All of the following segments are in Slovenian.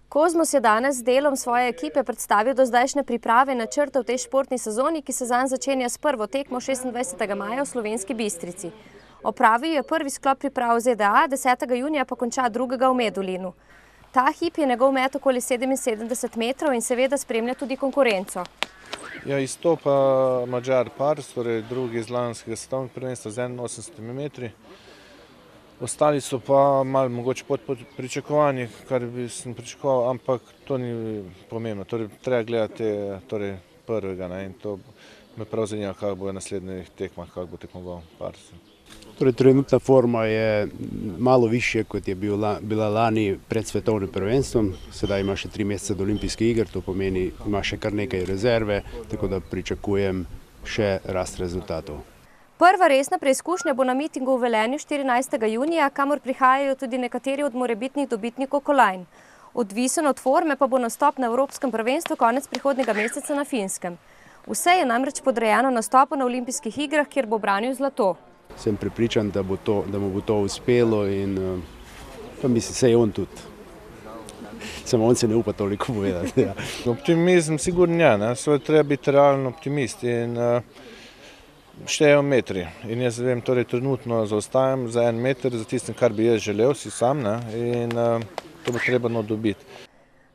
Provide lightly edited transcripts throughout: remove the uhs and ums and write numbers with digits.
Kozmos je danes z delom svoje ekipe predstavil do zdajšnje priprave načrte v tej športni sezoni, ki se zanj začenja s prvo tekmo 26. maja v Slovenski Bistrici. Opravil je prvi sklop priprav v ZDA, 10. junija pa konča drugega v Medulinu. Ta hip je njegov met okoli 77 metrov in seveda spremlja tudi konkurenco. Ja, izstopa Madžar Pars, torej drugi iz lanskega svetovnega prvenstva z 81 metri. Ostali so pa malo mogoče pod pričakovanji, kar bi sem pričakoval, ampak to ni pomembno. Torej, treba gledati prvega in to me prav zanima, kako bo v naslednjih tekmah, kako bo tekmoval Pars. Torej, trenutna forma je malo višje, kot je bila lani pred svetovnim prvenstvom. Sedaj ima še 3 mesece do olimpijskih iger, to pomeni, ima še kar nekaj rezerve, tako da pričakujem še rast rezultatov. Prva resna preizkušnja bo na mitingu v Velenju 14. junija, kamor prihajajo tudi nekateri od morebitnih dobitnikov kolajn. Odvisen od forme pa bo nastop na Evropskem prvenstvu konec prihodnjega meseca na Finskem. Vse je namreč podrejeno nastopu na olimpijskih igrah, kjer bo branil zlato. Sem prepričan, da mu bo to uspelo in pa mislim, se je on tudi. Samo on se ne upa toliko povedati. Ja. Optimizem sigurno je, sve treba biti realen optimist in štejejo metri. In jaz vem, torej trenutno zaostajam za 1 meter, za tistim, kar bi jaz želel si sam, in to bo treba dobiti.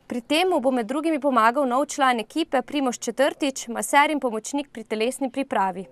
Pri tem mu bo med drugimi pomagal nov član ekipe Primož Četrtič, maser in pomočnik pri telesni pripravi.